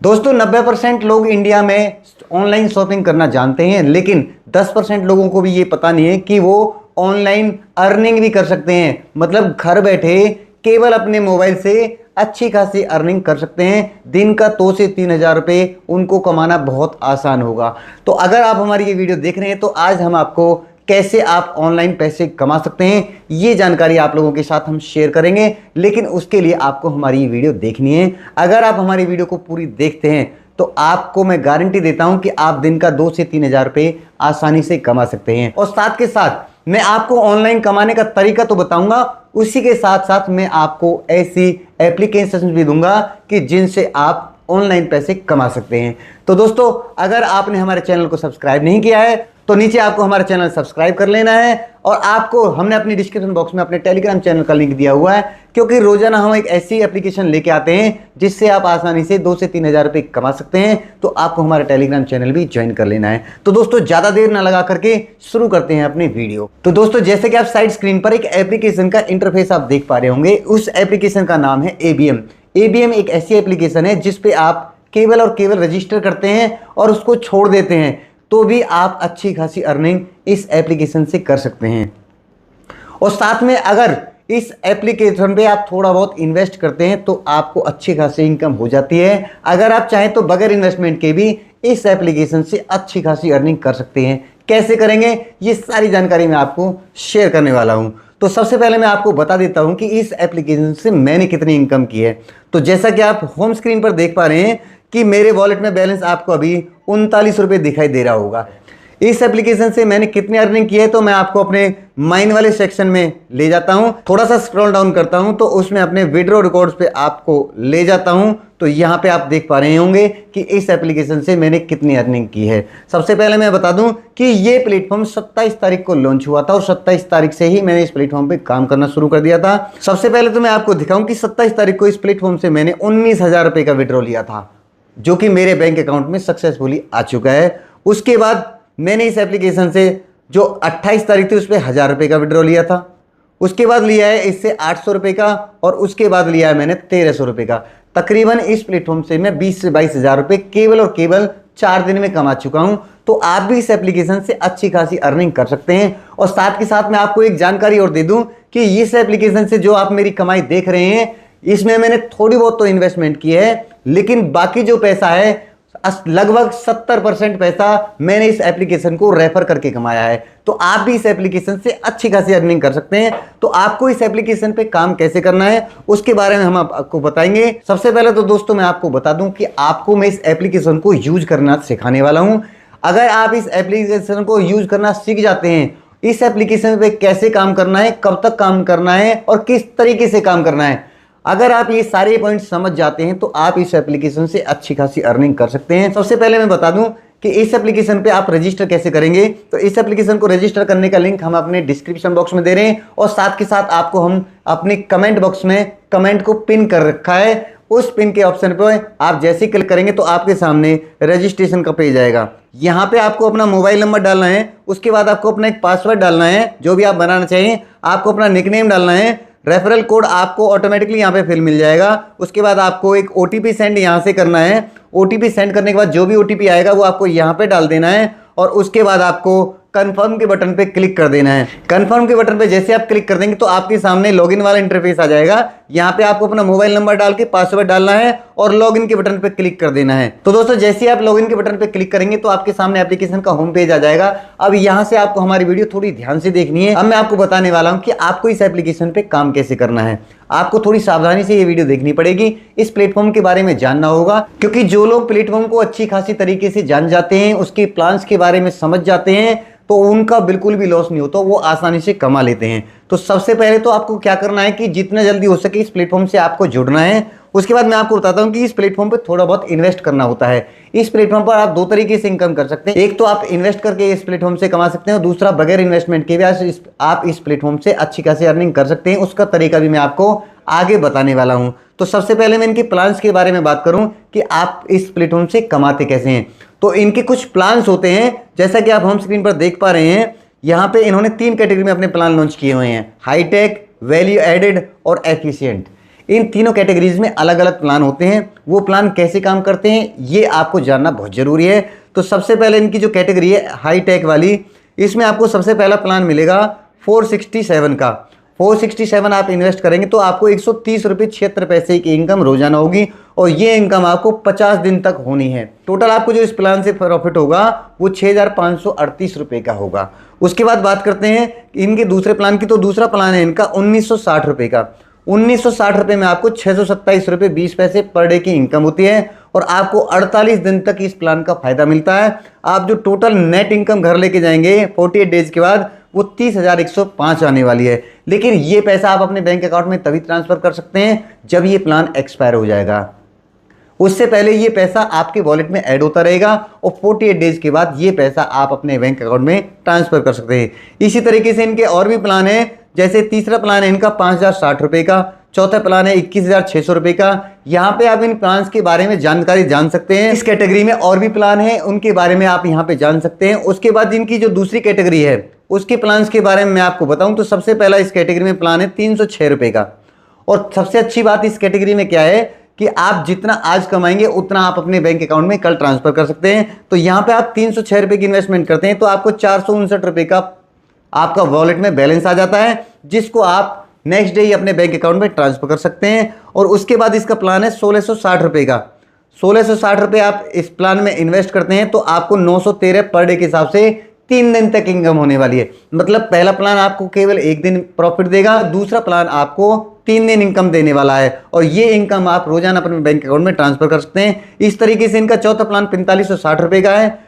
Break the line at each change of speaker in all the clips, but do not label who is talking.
दोस्तों 90% लोग इंडिया में ऑनलाइन शॉपिंग करना जानते हैं, लेकिन 10% लोगों को भी ये पता नहीं है कि वो ऑनलाइन अर्निंग भी कर सकते हैं। मतलब घर बैठे केवल अपने मोबाइल से अच्छी खासी अर्निंग कर सकते हैं। दिन का 2 से 3 हज़ार रुपये उनको कमाना बहुत आसान होगा। तो अगर आप हमारी ये वीडियो देख रहे हैं तो आज हम आपको कैसे आप ऑनलाइन पैसे कमा सकते हैं ये जानकारी आप लोगों के साथ हम शेयर करेंगे, लेकिन उसके लिए आपको हमारी ये वीडियो देखनी है। अगर आप हमारी वीडियो को पूरी देखते हैं तो आपको मैं गारंटी देता हूं कि आप दिन का 2 से 3 हज़ार रुपये आसानी से कमा सकते हैं। और साथ के साथ मैं आपको ऑनलाइन कमाने का तरीका तो बताऊंगा, उसी के साथ साथ मैं आपको ऐसी एप्लीकेशन भी दूंगा कि जिनसे आप ऑनलाइन पैसे कमा सकते हैं। तो दोस्तों, अगर आपने हमारे चैनल को सब्सक्राइब नहीं किया है तो नीचे आपको हमारा चैनल सब्सक्राइब कर लेना है। और आपको हमने अपनी डिस्क्रिप्शन बॉक्स में अपने टेलीग्राम चैनल का लिंक दिया हुआ है, क्योंकि रोजाना हम एक ऐसी एप्लीकेशन लेके आते हैं जिससे आप आसानी से 2 से 3 हज़ार रुपये कमा सकते हैं। तो आपको हमारा टेलीग्राम चैनल भी ज्वाइन कर लेना है। तो दोस्तों, ज़्यादा देर ना लगा करके शुरू करते हैं अपनी वीडियो। तो दोस्तों, जैसे कि आप साइड स्क्रीन पर एक एप्लीकेशन का इंटरफेस आप देख पा रहे होंगे, उस एप्लीकेशन का नाम है ABM। ABM एक ऐसी एप्लीकेशन है जिसपे आप केवल और केवल रजिस्टर करते हैं और उसको छोड़ देते हैं तो भी आप अच्छी खासी अर्निंग इस एप्लीकेशन से कर सकते हैं। और साथ में अगर इस एप्लीकेशन पे आप थोड़ा बहुत इन्वेस्ट करते हैं तो आपको अच्छी खासी इनकम हो जाती है। अगर आप चाहें तो बगैर इन्वेस्टमेंट के भी इस एप्लीकेशन से अच्छी खासी अर्निंग कर सकते हैं। कैसे करेंगे ये सारी जानकारी मैं आपको शेयर करने वाला हूं। तो सबसे पहले मैं आपको बता देता हूं कि इस एप्लीकेशन से मैंने कितनी इनकम की है। तो जैसा कि आप होम स्क्रीन पर देख पा रहे हैं कि मेरे वॉलेट में बैलेंस आपको अभी 39 रुपये दिखाई दे रहा होगा। इस एप्लीकेशन से मैंने कितनी अर्निंग की है तो मैं आपको अपने माइन वाले सेक्शन में ले जाता हूं। थोड़ा सा स्क्रॉल डाउन करता हूं तो उसमें अपने विड्रॉ रिकॉर्ड्स पे आपको ले जाता हूं। तो यहां पे आप देख पा रहे होंगे कि इस एप्लीकेशन से मैंने कितनी अर्निंग की है। सबसे पहले मैं बता दूं कि ये प्लेटफॉर्म 27 तारीख को लॉन्च हुआ था और 27 तारीख से ही मैंने इस प्लेटफॉर्म पे काम करना शुरू कर दिया था। सबसे पहले तो मैं आपको दिखाऊं कि 27 तारीख को इस प्लेटफॉर्म से मैंने 19 हज़ार रुपये का विड्रॉ लिया था, जो कि मेरे बैंक अकाउंट में सक्सेसफुली आ चुका है। उसके बाद मैंने इस एप्लीकेशन से जो 28 तारीख थी उस पर 1000 रुपये का विड्रॉ लिया था। उसके बाद लिया है इससे 800 रुपये का और उसके बाद लिया है मैंने 1300 रुपये का। तकरीबन इस प्लेटफॉर्म से मैं 20 से 22 हज़ार रुपये केवल और केवल 4 दिन में कमा चुका हूं। तो आप भी इस एप्लीकेशन से अच्छी खासी अर्निंग कर सकते हैं। और साथ के साथ मैं आपको एक जानकारी और दे दूं कि इस एप्लीकेशन से जो आप मेरी कमाई देख रहे हैं इसमें मैंने थोड़ी बहुत तो इन्वेस्टमेंट की है, लेकिन बाकी जो पैसा है लगभग 70% पैसा मैंने इस एप्लीकेशन को रेफर करके कमाया है। तो आप भी इस एप्लीकेशन से अच्छी खासी अर्निंग कर सकते हैं। तो आपको इस एप्लीकेशन पे काम कैसे करना है उसके बारे में हम आपको बताएंगे। सबसे पहले तो दोस्तों मैं आपको बता दूं कि आपको मैं इस एप्लीकेशन को यूज करना सिखाने वाला हूं। अगर आप इस एप्लीकेशन को यूज करना सीख जाते हैं, इस एप्लीकेशन पे कैसे काम करना है, कब तक काम करना है और किस तरीके से काम करना है, अगर आप ये सारे पॉइंट समझ जाते हैं तो आप इस एप्लीकेशन से अच्छी खासी अर्निंग कर सकते हैं। सबसे पहले मैं बता दूं कि इस एप्लीकेशन पे आप रजिस्टर कैसे करेंगे। तो इस एप्लीकेशन को रजिस्टर करने का लिंक हम अपने डिस्क्रिप्शन बॉक्स में दे रहे हैं और साथ के साथ आपको हम अपने कमेंट बॉक्स में कमेंट को पिन कर रखा है। उस पिन के ऑप्शन पर आप जैसे ही क्लिक करेंगे तो आपके सामने रजिस्ट्रेशन का पेज आएगा। यहाँ पे आपको अपना मोबाइल नंबर डालना है, उसके बाद आपको अपना एक पासवर्ड डालना है जो भी आप बनाना चाहिए, आपको अपना निकनेम डालना है, रेफरल कोड आपको ऑटोमेटिकली यहाँ पे फिल मिल जाएगा। उसके बाद आपको एक OTP सेंड यहाँ से करना है। OTP सेंड करने के बाद जो भी OTP आएगा वो आपको यहाँ पे डाल देना है और उसके बाद आपको कंफर्म के बटन पे क्लिक कर देना है। कंफर्म के बटन पे जैसे आप क्लिक कर देंगे तो आपके सामने लॉगिन वाला इंटरफेस आ जाएगा। यहाँ पे आपको अपना मोबाइल नंबर डाल के पासवर्ड डालना है और लॉगिन के बटन पे क्लिक कर देना है। तो दोस्तों, जैसे ही आप लॉगिन के बटन पे क्लिक करेंगे तो आपके सामने एप्लीकेशन का होम पेज आ जाएगा। अब यहाँ से आपको हमारी वीडियो थोड़ी ध्यान से देखनी है। अब मैं आपको बताने वाला हूँ कि आपको इस एप्लीकेशन पे काम कैसे करना है। आपको थोड़ी सावधानी से ये वीडियो देखनी पड़ेगी, इस प्लेटफॉर्म के बारे में जानना होगा, क्योंकि जो लोग प्लेटफॉर्म को अच्छी खासी तरीके से जान जाते हैं, उसके प्लान्स के बारे में समझ जाते हैं, तो उनका बिल्कुल भी लॉस नहीं होता, वो आसानी से कमा लेते हैं। तो सबसे पहले तो आपको क्या करना है कि जितना जल्दी हो सके इस प्लेटफॉर्म से आपको जुड़ना है। उसके बाद मैं आपको बताता हूं कि इस प्लेटफॉर्म पे थोड़ा बहुत इन्वेस्ट करना होता है। इस प्लेटफॉर्म पर आप 2 तरीके से इनकम कर सकते हैं। एक तो आप इन्वेस्ट करके इस प्लेटफॉर्म से कमा सकते हैं और दूसरा बगैर इन्वेस्टमेंट के भी आप इस प्लेटफॉर्म से अच्छी खासी अर्निंग कर सकते हैं। उसका तरीका भी मैं आपको आगे बताने वाला हूं। तो सबसे पहले मैं इनके प्लान्स के बारे में बात करूं कि आप इस प्लेटफॉर्म से कमाते कैसे हैं। तो इनके कुछ प्लान्स होते हैं, जैसा कि आप होम स्क्रीन पर देख पा रहे हैं। यहाँ पे इन्होंने 3 कैटेगरी में अपने प्लान लॉन्च किए हुए हैं: हाईटेक, वैल्यू एडेड और एफिशिएंट। इन तीनों कैटेगरीज में अलग अलग प्लान होते हैं। वो प्लान कैसे काम करते हैं ये आपको जानना बहुत ज़रूरी है। तो सबसे पहले इनकी जो कैटेगरी है हाई टेक वाली, इसमें आपको सबसे पहला प्लान मिलेगा 467 का। 467 आप इन्वेस्ट करेंगे तो आपको 130 रुपये 76 पैसे की इनकम रोजाना होगी और ये इनकम आपको 50 दिन तक होनी है। टोटल आपको जो इस प्लान से प्रॉफिट होगा वो 6,538 रुपये का होगा। उसके बाद बात करते हैं इनके दूसरे प्लान की। तो दूसरा प्लान है इनका 1960 रुपये का। 1960 रुपये में आपको 627 रुपये 20 पैसे पर डे की इनकम होती है और आपको 48 दिन तक इस प्लान का फायदा मिलता है। आप जो टोटल नेट इनकम घर लेके जाएंगे 48 डेज के बाद वो 30,105 आने वाली है। लेकिन ये पैसा आप अपने बैंक अकाउंट में तभी ट्रांसफर कर सकते हैं जब ये प्लान एक्सपायर हो जाएगा। उससे पहले ये पैसा आपके वॉलेट में ऐड होता रहेगा और 48 डेज के बाद ये पैसा आप अपने बैंक अकाउंट में ट्रांसफर कर सकते हैं। इसी तरीके से इनके और भी प्लान है, जैसे तीसरा प्लान है इनका 5,060 रुपये का, चौथा प्लान है 21,600 रुपये का। यहाँ पे आप इन प्लान्स के बारे में जानकारी जान सकते हैं। इस कैटेगरी में और भी प्लान है, उनके बारे में आप यहाँ पे जान सकते हैं। उसके बाद इनकी जो दूसरी कैटेगरी है उसके प्लान्स के बारे में मैं आपको बताऊं तो सबसे पहला इस कैटेगरी में प्लान है 306 रुपये का। और सबसे अच्छी बात इस कैटेगरी में क्या है कि आप जितना आज कमाएंगे उतना आप अपने बैंक अकाउंट में कल ट्रांसफर कर सकते हैं। तो यहाँ पे आप 306 रुपये की इन्वेस्टमेंट करते हैं तो आपको 459 रुपये का आपका वॉलेट में बैलेंस आ जाता है, जिसको आप नेक्स्ट डे ही अपने बैंक अकाउंट में ट्रांसफर कर सकते हैं। और उसके बाद इसका प्लान है 1660 रुपये का। 1660 रुपये आप इस प्लान में इन्वेस्ट करते हैं तो आपको 913 पर डे के हिसाब से 3 दिन तक इनकम होने वाली है। मतलब पहला प्लान आपको केवल 1 दिन प्रॉफिट देगा, दूसरा प्लान आपको 3 दिन इनकम देने वाला है और ये इनकम आप रोजाना अपने बैंक अकाउंट में ट्रांसफर कर सकते हैं। इस तरीके से इनका चौथा प्लान 4560 रुपये का है।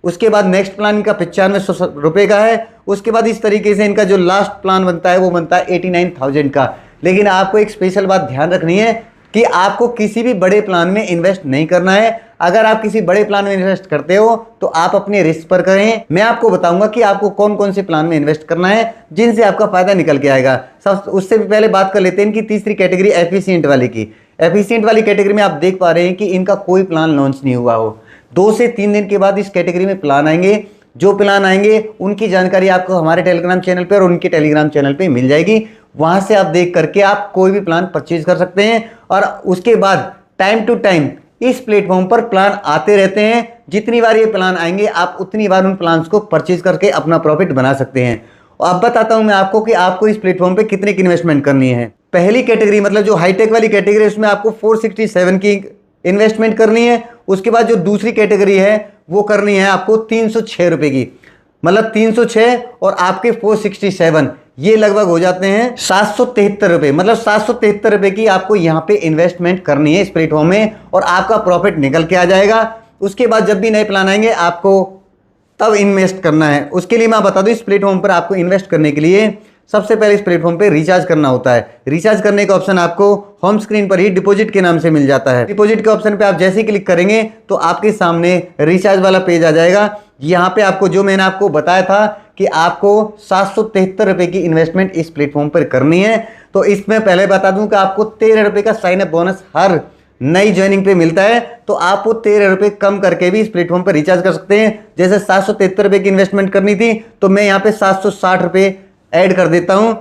उसके बाद नेक्स्ट प्लान इनका 9500 रुपये का है। उसके बाद इस तरीके से इनका जो लास्ट प्लान बनता है वो बनता है 89,000 का। लेकिन आपको एक स्पेशल बात ध्यान रखनी है कि आपको किसी भी बड़े प्लान में इन्वेस्ट नहीं करना है। अगर आप किसी बड़े प्लान में इन्वेस्ट करते हो तो आप अपने रिस्क पर करें। मैं आपको बताऊंगा कि आपको कौन कौन से प्लान में इन्वेस्ट करना है जिनसे आपका फायदा निकल के आएगा। उससे भी पहले बात कर लेते हैं इनकी तीसरी कैटेगरी एफिशिएंट वाली की। एफिशिएंट वाली कैटेगरी में आप देख पा रहे हैं कि इनका कोई प्लान लॉन्च नहीं हुआ हो। 2 से 3 दिन के बाद इस कैटेगरी में प्लान आएंगे। जो प्लान आएंगे उनकी जानकारी आपको हमारे टेलीग्राम चैनल पर और उनके टेलीग्राम चैनल पे मिल जाएगी। वहां से आप देख करके आप कोई भी प्लान परचेज कर सकते हैं और उसके बाद टाइम टू टाइम इस प्लेटफॉर्म पर प्लान आते रहते हैं। जितनी बार ये प्लान आएंगे आप उतनी बार उन प्लान्स को परचेज करके अपना प्रॉफिट बना सकते हैं। और अब बताता हूं मैं आपको कि आपको इस प्लेटफॉर्म पे कितने की इन्वेस्टमेंट करनी है। पहली कैटेगरी मतलब जो हाईटेक वाली कैटेगरी है उसमें आपको 467 की इन्वेस्टमेंट करनी है। उसके बाद जो दूसरी कैटेगरी है वो करनी है आपको 306 रुपये की। मतलब 306 और आपके 467 ये लगभग हो जाते हैं 773 रुपये। मतलब 773 रुपये की आपको यहाँ पे इन्वेस्टमेंट करनी है इस प्लेटफॉर्म में और आपका प्रॉफिट निकल के आ जाएगा। उसके बाद जब भी नए प्लान आएंगे आपको तब इन्वेस्ट करना है। उसके लिए मैं बता दूं इस प्लेटफॉर्म पर आपको इन्वेस्ट करने के लिए सबसे पहले इस प्लेटफॉर्म पे रिचार्ज करना होता है। रिचार्ज करने का ऑप्शन आपको होम स्क्रीन पर ही डिपॉजिट के नाम से मिल जाता है। डिपॉजिट के ऑप्शन पे आप जैसे ही क्लिक करेंगे तो आपके सामने रिचार्ज वाला पेज आ जाएगा। यहाँ पे आपको जो मैंने आपको बताया था कि आपको 773 रुपये की इन्वेस्टमेंट इस प्लेटफॉर्म पर करनी है। तो इसमें पहले बता दूं कि आपको 13 रुपये का साइन अप बोनस हर नई ज्वाइनिंग पे मिलता है। तो आप वो 13 रुपये कम करके भी इस प्लेटफॉर्म पर रिचार्ज कर सकते हैं। जैसे 773 रुपये की इन्वेस्टमेंट करनी थी तो मैं यहाँ पे 760 रुपये ऐड कर देता हूं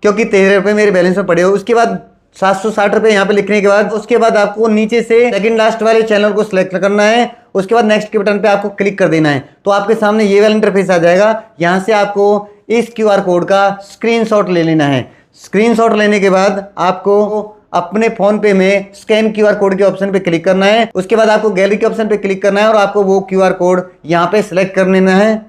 क्योंकि 13 रुपये मेरे बैलेंस में पड़े हो। उसके बाद 760 रुपये यहाँ पे लिखने के बाद उसके बाद आपको नीचे से सेकंड लास्ट वाले चैनल को सिलेक्ट करना है। उसके बाद नेक्स्ट के बटन पे आपको क्लिक कर देना है तो आपके सामने ये वाला इंटरफेस आ जाएगा। यहाँ से आपको इस QR कोड का स्क्रीनशॉट ले लेना है। स्क्रीनशॉट लेने के बाद आपको अपने फोन पे में स्कैन QR कोड के ऑप्शन पे क्लिक करना है। उसके बाद आपको गैलरी के ऑप्शन पे क्लिक करना है और आपको वो QR कोड यहाँ पे सिलेक्ट कर लेना है।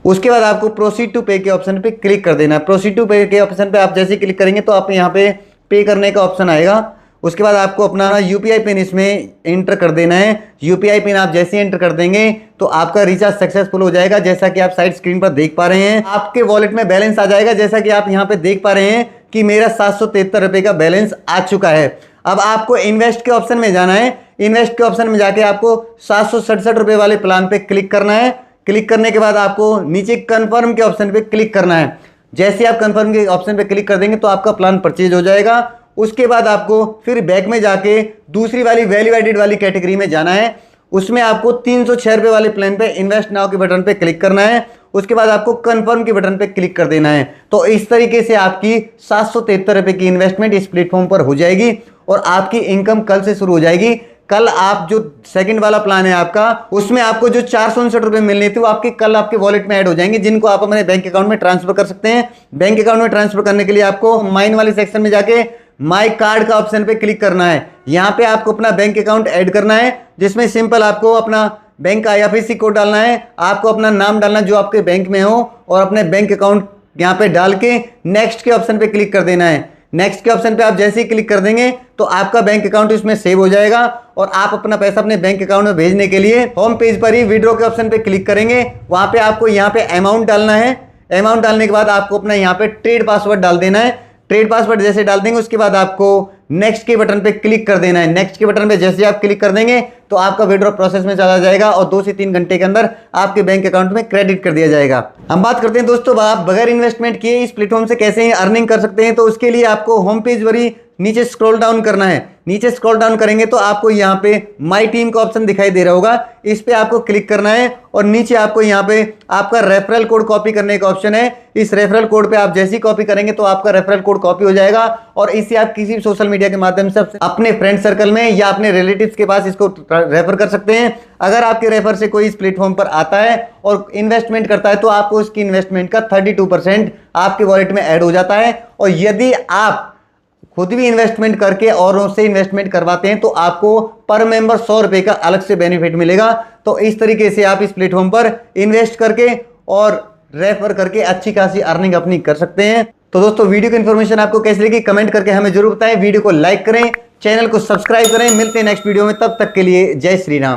उसके बाद आपको प्रोसीड टू पे के ऑप्शन पे क्लिक कर देना है। प्रोसीड टू पे के ऑप्शन पे आप जैसे ही क्लिक करेंगे तो आप यहाँ पे पे करने का ऑप्शन आएगा। उसके बाद आपको अपना UPI पिन इसमें एंटर कर देना है। UPI पिन आप जैसे ही एंटर कर देंगे तो आपका रिचार्ज सक्सेसफुल हो जाएगा। जैसा कि आप साइड स्क्रीन पर देख पा रहे हैं आपके वॉलेट में बैलेंस आ जाएगा। जैसा कि आप यहाँ पे देख पा रहे हैं कि मेरा 773 रुपये का बैलेंस आ चुका है। अब आपको इन्वेस्ट के ऑप्शन में जाना है। इन्वेस्ट के ऑप्शन में जाके आपको 767 रुपये वाले प्लान पे क्लिक करना है। क्लिक करने के बाद आपको नीचे कंफर्म के ऑप्शन पे क्लिक करना है। जैसे आप कंफर्म के ऑप्शन पे क्लिक कर देंगे तो आपका प्लान परचेज हो जाएगा। उसके बाद आपको फिर बैक में जाके दूसरी वाली वैल्यू एडेड वाली कैटेगरी में जाना है। उसमें आपको 306 रुपये वाले प्लान पे इन्वेस्ट नाउ के बटन पे क्लिक करना है। उसके बाद आपको कंफर्म के बटन पे क्लिक कर देना है। तो इस तरीके से आपकी 773 रुपए की इन्वेस्टमेंट इस प्लेटफॉर्म पर हो जाएगी और आपकी इनकम कल से शुरू हो जाएगी। कल आप जो सेकंड वाला प्लान है आपका, उसमें आपको जो 459 रुपए मिलने थे वो आपके कल आपके वॉलेट में ऐड हो जाएंगे, जिनको आप अपने बैंक अकाउंट में ट्रांसफर कर सकते हैं। बैंक अकाउंट में ट्रांसफर करने के लिए आपको माइन वाले सेक्शन में जाके माई कार्ड का ऑप्शन पे क्लिक करना है। यहाँ पे आपको अपना बैंक अकाउंट ऐड करना है, जिसमें सिंपल आपको अपना बैंक का IFSC कोड डालना है, आपको अपना नाम डालना जो आपके बैंक में हो और अपने बैंक अकाउंट यहाँ पे डाल के नेक्स्ट के ऑप्शन पे क्लिक कर देना है। नेक्स्ट के ऑप्शन पे आप जैसे ही क्लिक कर देंगे तो आपका बैंक अकाउंट इसमें सेव हो जाएगा और आप अपना पैसा अपने बैंक अकाउंट में भेजने के लिए होम पेज पर ही विड्रॉ के ऑप्शन पे क्लिक करेंगे। वहां पे आपको यहाँ पे अमाउंट डालना है। अमाउंट डालने के बाद आपको अपना यहाँ पे ट्रेड पासवर्ड डाल देना है। ट्रेड पासवर्ड जैसे डाल देंगे उसके बाद आपको नेक्स्ट के बटन पे क्लिक कर देना है। नेक्स्ट के बटन पे जैसे आप क्लिक कर देंगे तो आपका विड्रॉ प्रोसेस में चला जाएगा और 2 से 3 घंटे के अंदर आपके बैंक अकाउंट में क्रेडिट कर दिया जाएगा। हम बात करते हैं दोस्तों, आप बगैर इन्वेस्टमेंट किए इस प्लेटफॉर्म से कैसे अर्निंग कर सकते हैं। तो उसके लिए आपको होम पेज पर ही नीचे स्क्रॉल डाउन करना है। नीचे स्क्रॉल डाउन करेंगे तो आपको यहाँ पे माई टीम का ऑप्शन दिखाई दे रहा होगा, इस पे आपको क्लिक करना है और नीचे आपको यहाँ पे आपका रेफरल कोड कॉपी करने का ऑप्शन है। इस रेफरल कोड पे आप जैसे ही कॉपी करेंगे तो आपका रेफरल कोड कॉपी हो जाएगा और इसे आप किसी भी सोशल मीडिया के माध्यम से अपने फ्रेंड सर्कल में या अपने रिलेटिव्स के पास इसको रेफर कर सकते हैं। अगर आपके रेफर से कोई इस प्लेटफॉर्म पर आता है और इन्वेस्टमेंट करता है तो आपको उसकी इन्वेस्टमेंट का 32% आपके वॉलेट में ऐड हो जाता है। और यदि आप खुद भी इन्वेस्टमेंट करके औरों से इन्वेस्टमेंट करवाते हैं तो आपको पर मेंबर 100 रुपए का अलग से बेनिफिट मिलेगा। तो इस तरीके से आप इस प्लेटफॉर्म पर इन्वेस्ट करके और रेफर करके अच्छी खासी अर्निंग अपनी कर सकते हैं। तो दोस्तों, वीडियो की इन्फॉर्मेशन आपको कैसी लगी कमेंट करके हमें जरूर बताएं। वीडियो को लाइक करें, चैनल को सब्सक्राइब करें। मिलते हैं नेक्स्ट वीडियो में, तब तक के लिए जय श्री राम।